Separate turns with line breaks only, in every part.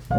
Yo,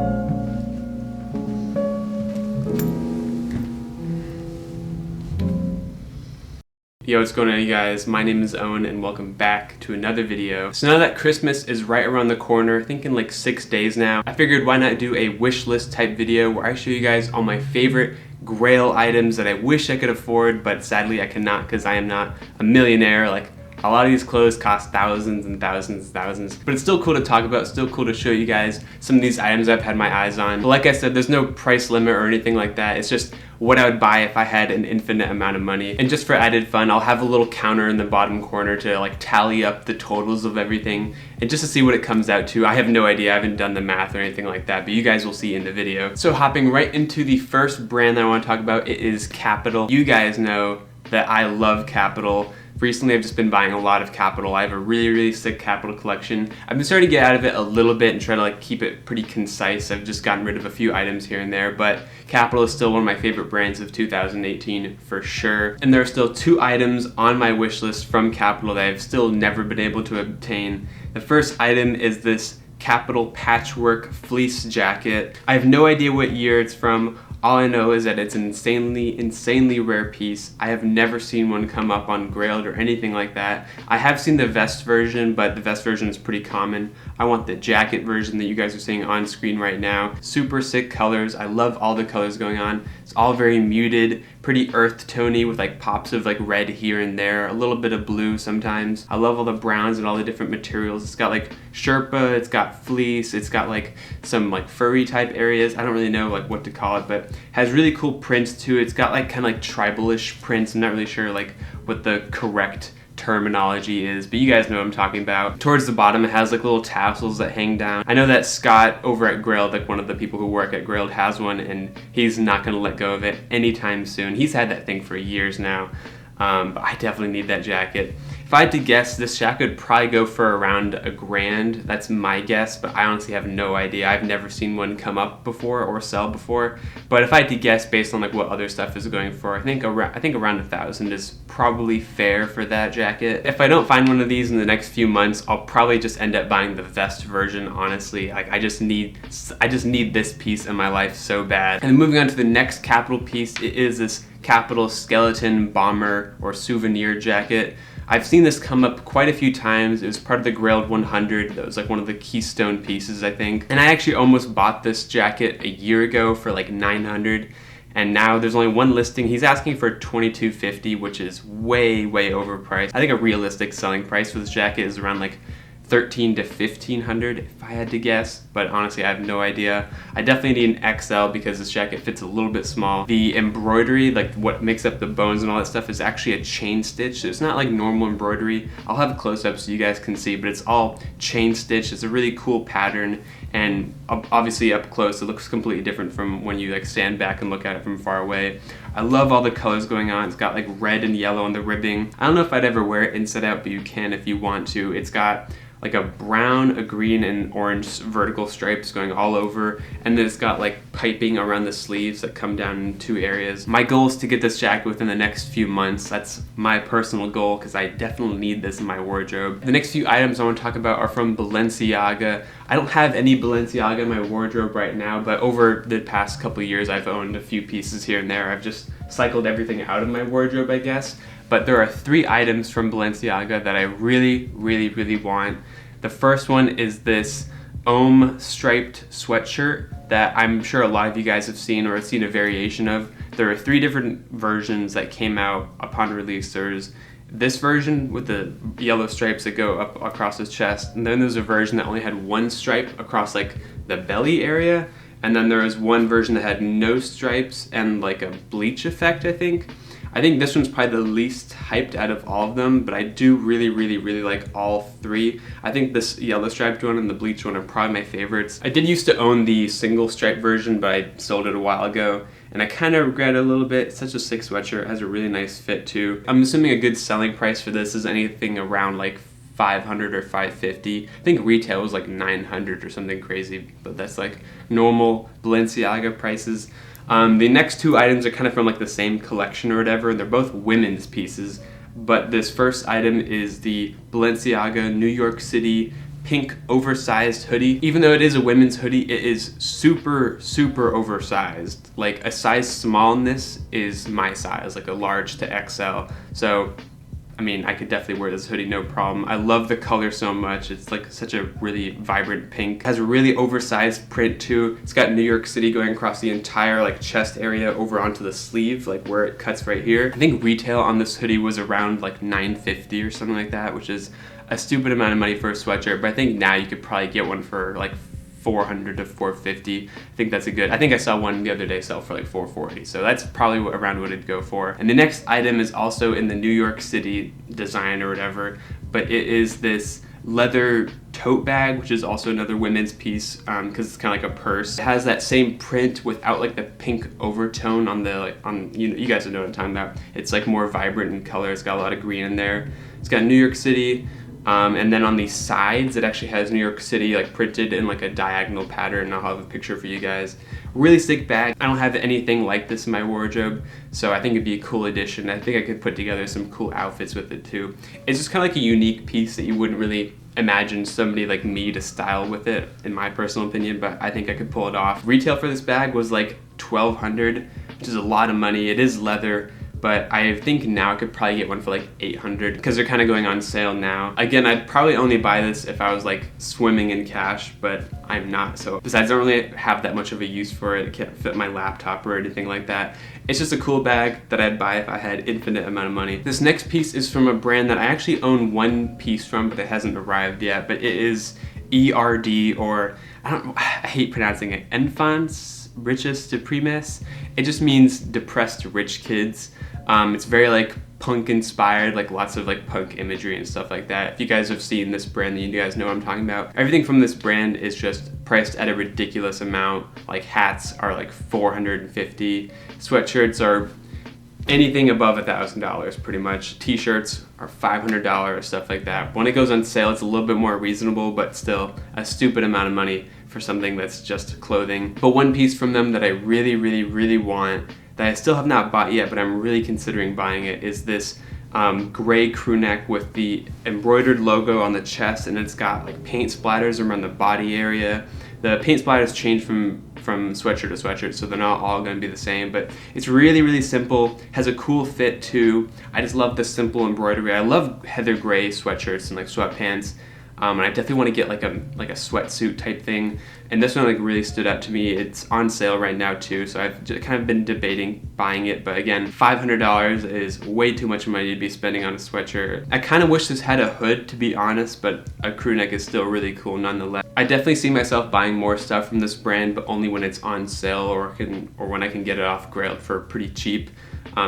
what's going on, you guys? My name is Owen and welcome back to another video. So now that Christmas is right around the corner, I think in like 6 days now, I figured why not do a wish list type video where I show you guys all my favorite Grail items that I wish I could afford, but sadly I cannot because I am not a millionaire. Like, a lot of these clothes cost thousands and thousands and thousands, but it's still cool to talk about, still cool to show you guys some of these items I've had my eyes on. But like I said, there's no price limit or anything like that. It's just what I would buy if I had an infinite amount of money. And just for added fun, I'll have a little counter in the bottom corner to like tally up the totals of everything and just to see what it comes out to. I have no idea, I haven't done the math or anything like that, but you guys will see in the video. So hopping right into the first brand that I want to talk about, it is Kapital. You guys know that I love Kapital. Recently, I've just been buying a lot of Kapital. I have a really sick Kapital collection. I've been starting to get out of it a little bit and try to like keep it pretty concise. I've just gotten rid of a few items here and there, but Kapital is still one of my favorite brands of 2018 for sure. And there are still 2 items on my wish list from Kapital that I've still never been able to obtain. The first item is this Kapital Patchwork fleece jacket. I have no idea what year it's from. All I know is that it's an insanely rare piece. I have never seen one come up on Grailed or anything like that. I have seen the vest version, but the vest version is pretty common. I want the jacket version that you guys are seeing on screen right now. Super sick colors. I love all the colors going on. It's all very muted, pretty earth tony with like pops of like red here and there, a little bit of blue sometimes. I love all the browns and all the different materials. It's got like Sherpa, it's got fleece, it's got like some like furry type areas. I don't really know like what to call it, but has really cool prints too. It's got like kind of like tribal-ish prints. I'm not really sure like what the correct terminology is, but you guys know what I'm talking about. Towards the bottom it has like little tassels that hang down. I know that Scott over at Grailed, like one of the people who work at Grailed, has one and he's not gonna let go of it anytime soon. He's had that thing for years now, but I definitely need that jacket. If I had to guess, this jacket would probably go for around $1,000. That's my guess, but I honestly have no idea. I've never seen one come up before or sell before. But if I had to guess based on like what other stuff is going for, I think around $1,000 is probably fair for that jacket. If I don't find one of these in the next few months, I'll probably just end up buying the vest version, honestly. Like I just need this piece in my life so bad. And then moving on to the next Kapital piece, it is this Kapital skeleton bomber or souvenir jacket. I've seen this come up quite a few times. It was part of the Grailed 100. That was like one of the keystone pieces, I think. And I actually almost bought this jacket a year ago for like $900. And now there's only one listing. He's asking for $2,250, which is way overpriced. I think a realistic selling price for this jacket is around like $1,300 to $1,500 if I had to guess, but honestly I have no idea. I definitely need an XL because this jacket fits a little bit small. The embroidery, like what makes up the bones and all that stuff, is actually a chain stitch. So it's not like normal embroidery. I'll have a close-up so you guys can see, but it's all chain stitch. It's a really cool pattern, and obviously up close it looks completely different from when you like stand back and look at it from far away. I love all the colors going on. It's got like red and yellow on the ribbing. I don't know if I'd ever wear it inside out, but you can if you want to. It's got like a brown, a green, and orange vertical stripes going all over, and then it's got like piping around the sleeves that come down in 2 areas. My goal is to get this jacket within the next few months. That's my personal goal because I definitely need this in my wardrobe. The next few items I want to talk about are from Balenciaga. I don't have any Balenciaga in my wardrobe right now, but over the past couple of years I've owned a few pieces here and there. I've just cycled everything out of my wardrobe, I guess. But there are 3 items from Balenciaga that I really want. The first one is this Ohm striped sweatshirt that I'm sure a lot of you guys have seen or have seen a variation of. There are 3 different versions that came out upon release. There's this version with the yellow stripes that go up across his chest, and then there's a version that only had 1 stripe across like the belly area, and then there was one version that had no stripes and like a bleach effect, I think. I think this one's probably the least hyped out of all of them, but I do really like all 3. I think this yellow striped one and the bleach one are probably my favorites. I did used to own the single stripe version, but I sold it a while ago, and I kind of regret it a little bit. It's such a sick sweatshirt. It has a really nice fit too. I'm assuming a good selling price for this is anything around like $500 or $550. I think retail was like $900 or something crazy, but that's like normal Balenciaga prices. The next 2 items are kind of from like the same collection or whatever. They're both women's pieces, but this first item is the Balenciaga New York City pink oversized hoodie. Even though it is a women's hoodie, it is super, super oversized. Like a size small in this is my size, like a large to XL. So I mean, I could definitely wear this hoodie, no problem. I love the color so much. It's like such a really vibrant pink. It has a really oversized print too. It's got New York City going across the entire like chest area over onto the sleeve, like where it cuts right here. I think retail on this hoodie was around like $9.50 or something like that, which is a stupid amount of money for a sweatshirt. But I think now you could probably get one for like $400 to $450. I think that's a good. I think I saw one the other day sell for like $440. So that's probably around what it'd go for. And the next item is also in the New York City design or whatever, but it is this leather tote bag, which is also another women's piece because it's kind of like a purse. It has that same print without like the pink overtone on the you guys know what I'm talking about. It's like more vibrant in color. It's got a lot of green in there. It's got New York City. And then on the sides, it actually has New York City like printed in like a diagonal pattern. I'll have a picture for you guys. Really sick bag. I don't have anything like this in my wardrobe, so I think it'd be a cool addition. I think I could put together some cool outfits with it too. It's just kind of like a unique piece that you wouldn't really imagine somebody like me to style with it, in my personal opinion, but I think I could pull it off. Retail for this bag was like $1,200, which is a lot of money. It is leather, but I think now I could probably get one for like $800 because they're kind of going on sale now. Again, I'd probably only buy this if I was like swimming in cash, but I'm not. So besides, I don't really have that much of a use for it. It can't fit my laptop or anything like that. It's just a cool bag that I'd buy if I had infinite amount of money. This next piece is from a brand that I actually own one piece from, but it hasn't arrived yet. But it is ERD, or I hate pronouncing it, Enfants Riches de Primes. It just means depressed rich kids. It's very like punk inspired, like lots of like punk imagery and stuff like that. If you guys have seen this brand, then you guys know what I'm talking about. Everything from this brand is just priced at a ridiculous amount. Like hats are like $450, sweatshirts are anything above $1,000 pretty much. T-shirts are $500, stuff like that. When it goes on sale, it's a little bit more reasonable, but still a stupid amount of money for something that's just clothing. But one piece from them that I really, really, really want, that I still have not bought yet, but I'm really considering buying it, is this gray crew neck with the embroidered logo on the chest, and it's got like paint splatters around the body area. The paint splatters change from sweatshirt to sweatshirt, so they're not all going to be the same, but it's really, really simple, has a cool fit too. I just love the simple embroidery. I love heather gray sweatshirts and like sweatpants. And I definitely want to get like a sweatsuit type thing. And this one like really stood out to me. It's on sale right now too, so I've just kind of been debating buying it. But again, $500 is way too much money to be spending on a sweatshirt. I kind of wish this had a hood, to be honest, but a crew neck is still really cool nonetheless. I definitely see myself buying more stuff from this brand, but only when it's on sale or when I can get it off Grailed for pretty cheap.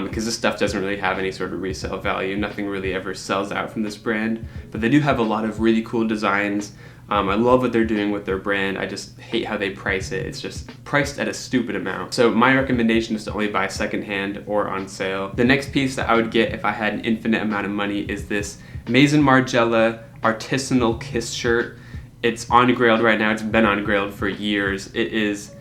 Because this stuff doesn't really have any sort of resale value. Nothing really ever sells out from this brand, but they do have a lot of really cool designs. I love what they're doing with their brand. I just hate how they price it. It's just priced at a stupid amount. So my recommendation is to only buy secondhand or on sale. The next piece that I would get if I had an infinite amount of money is this Maison Margiela artisanal kiss shirt. It's on Grailed right now. It's been on Grailed for years. It is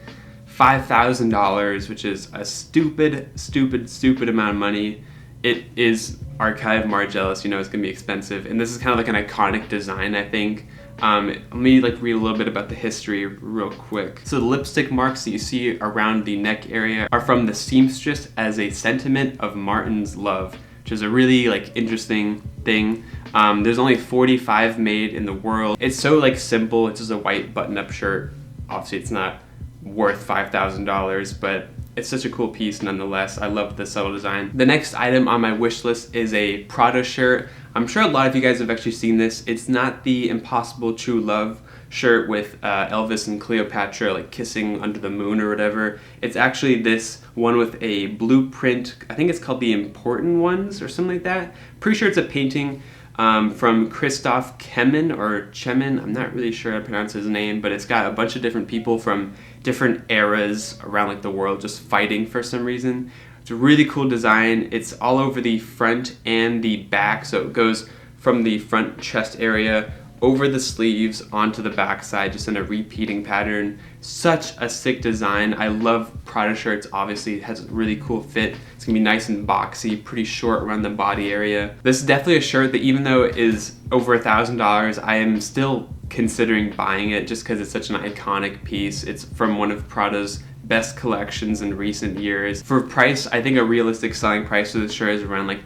$5,000, which is a stupid amount of money. It is archive Margiela, so you know it's gonna be expensive. And this is kind of like an iconic design, I think. Let me like read a little bit about the history real quick. So the lipstick marks that you see around the neck area are from the seamstress as a sentiment of Martin's love, which is a really like interesting thing. There's only 45 made in the world. It's so like simple. It's just a white button-up shirt. Obviously, it's not worth $5,000, but it's such a cool piece nonetheless. I love the subtle design. The next item on my wish list is a Prada shirt. I'm sure a lot of you guys have actually seen this. It's not the Impossible True Love shirt with Elvis and Cleopatra like kissing under the moon or whatever. It's actually this one with a blueprint. I think it's called the Important Ones or something like that. Pretty sure it's a painting from Christoph Chemin or Chemin. I'm not really sure how to pronounce his name, but it's got a bunch of different people from different eras around like the world just fighting for some reason. It's a really cool design. It's all over the front and the back, so it goes from the front chest area over the sleeves onto the back side, just in a repeating pattern. Such a sick design. I love Prada shirts. Obviously, it has a really cool fit. It's gonna be nice and boxy, pretty short around the body area. This is definitely a shirt that, even though it is over $1,000, I am still considering buying it just because it's such an iconic piece. It's from one of Prada's best collections in recent years. For price, I think a realistic selling price for this shirt is around like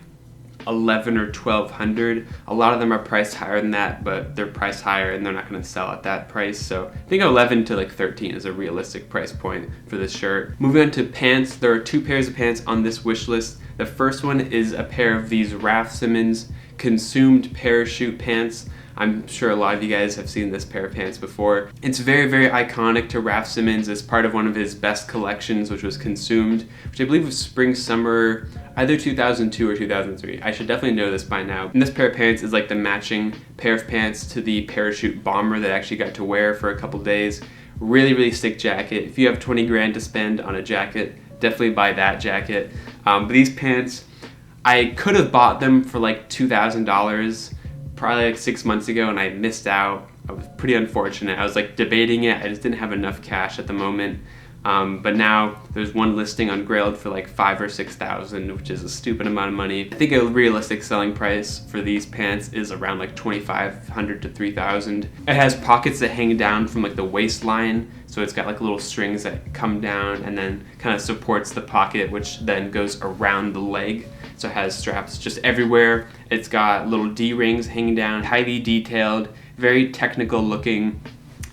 11 or 1200. A lot of them are priced higher than that, but they're priced higher and they're not going to sell at that price. So I think 11 to like 13 is a realistic price point for this shirt. Moving on to pants, there are 2 pairs of pants on this wish list. The first one is a pair of these Raf Simons consumed parachute pants. I'm sure a lot of you guys have seen this pair of pants before. It's very, very iconic to Raf Simons as part of one of his best collections, which was Consumed, which I believe was spring, summer, either 2002 or 2003. I should definitely know this by now. And this pair of pants is like the matching pair of pants to the parachute bomber that I actually got to wear for a couple days. Really, really sick jacket. If you have 20 grand to spend on a jacket, definitely buy that jacket. But these pants, I could have bought them for like $2,000 probably like 6 months ago, and I missed out. I was pretty unfortunate. I was like debating it. I just didn't have enough cash at the moment. But now there's one listing on Grailed for like 5,000 or 6,000, which is a stupid amount of money. I think a realistic selling price for these pants is around like 2,500 to 3,000. It has pockets that hang down from like the waistline, so it's got like little strings that come down and then kind of supports the pocket, which then goes around the leg. So it has straps just everywhere. It's got little D-rings hanging down, highly detailed, very technical looking.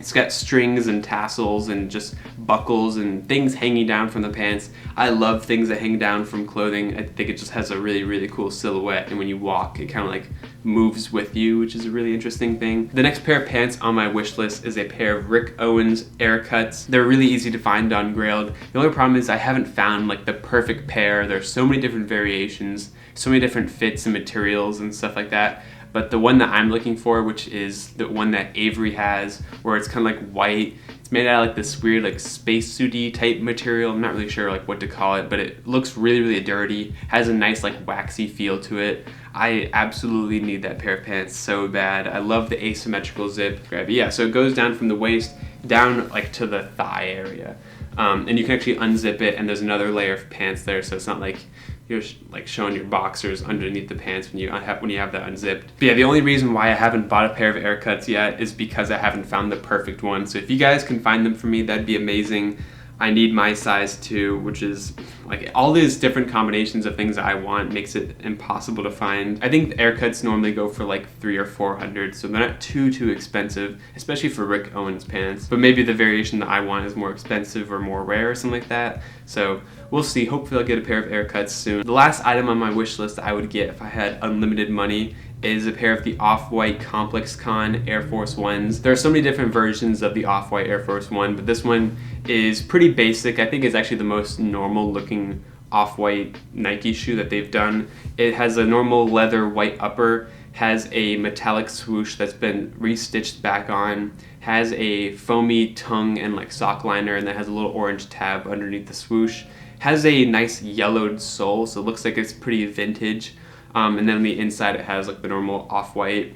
It's got strings and tassels and just buckles and things hanging down from the pants. I love things that hang down from clothing. I think it just has a really, really cool silhouette, and when you walk, it kind of like moves with you, which is a really interesting thing. The next pair of pants on my wish list is a pair of Rick Owens Air Cuts. They're really easy to find on Grailed. The only problem is I haven't found like the perfect pair. There's so many different variations, so many different fits and materials and stuff like that. But the one that I'm looking for, which is the one that Avery has, where it's kind of like white, it's made out of like this weird like spacesuity type material. I'm not really sure like what to call it, but it looks really, really dirty, has a nice like waxy feel to it. I absolutely need that pair of pants so bad. I love the asymmetrical zip. Yeah, so it goes down from the waist down like to the thigh area. And you can actually unzip it, and there's another layer of pants there, so it's not like you're like showing your boxers underneath the pants when you have that unzipped. But yeah, the only reason why I haven't bought a pair of Air Cuts yet is because I haven't found the perfect one. So if you guys can find them for me, that'd be amazing. I need my size too, which is like all these different combinations of things that I want makes it impossible to find. I think the Air Cuts normally go for like 300 or 400, so they're not too expensive, especially for Rick Owens pants. But maybe the variation that I want is more expensive or more rare or something like that. So we'll see. Hopefully I'll get a pair of Air Cuts soon. The last item on my wish list I would get if I had unlimited money is a pair of the Off-White Complex Con Air Force Ones. There are so many different versions of the Off-White Air Force One, but this one is pretty basic. I think it's actually the most normal looking Off-White Nike shoe that they've done. It has a normal leather white upper, has a metallic swoosh that's been restitched back on, has a foamy tongue and like sock liner, and that has a little orange tab underneath the swoosh. Has a nice yellowed sole, so it looks like it's pretty vintage. And then on the inside it has like the normal Off-White,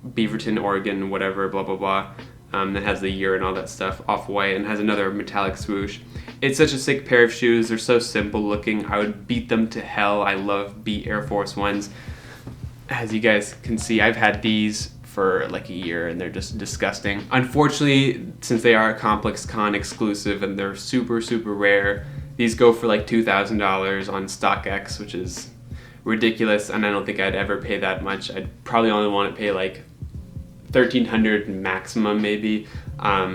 Beaverton, Oregon, whatever, blah, blah, blah. That has the year and all that stuff, Off-White, and has another metallic swoosh. It's such a sick pair of shoes. They're so simple looking. I would beat them to hell. I love beat Air Force Ones. As you guys can see, I've had these for like a year and they're just disgusting. Unfortunately, since they are a Complex Con exclusive and they're super rare, these go for like $2,000 on StockX, which is ridiculous, and I don't think I'd ever pay that much. I'd probably only want to pay like $1,300 maximum maybe.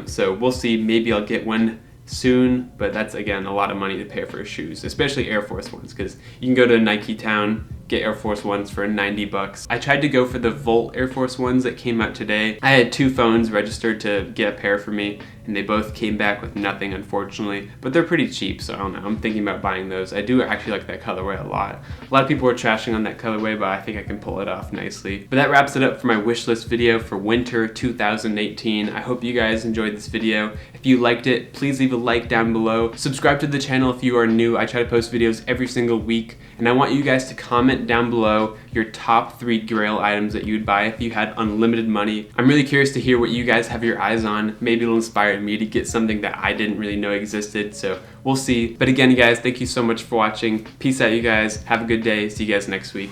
So we'll see. Maybe I'll get one soon, but that's again a lot of money to pay for shoes, especially Air Force Ones, because you can go to Nike Town, get Air Force Ones for 90 bucks. I tried to go for the Volt Air Force Ones that came out today. I had 2 phones registered to get a pair for me, and they both came back with nothing, unfortunately, but they're pretty cheap, so I don't know. I'm thinking about buying those. I do actually like that colorway a lot. A lot of people were trashing on that colorway, but I think I can pull it off nicely. But that wraps it up for my wish list video for winter 2018. I hope you guys enjoyed this video. If you liked it, please leave a like down below. Subscribe to the channel if you are new. I try to post videos every single week, and I want you guys to comment down below your top 3 Grail items that you'd buy if you had unlimited money. I'm really curious to hear what you guys have your eyes on. Maybe it'll inspire me to get something that I didn't really know existed, so we'll see. But again, you guys, thank you so much for watching. Peace out, you guys. Have a good day. See you guys next week.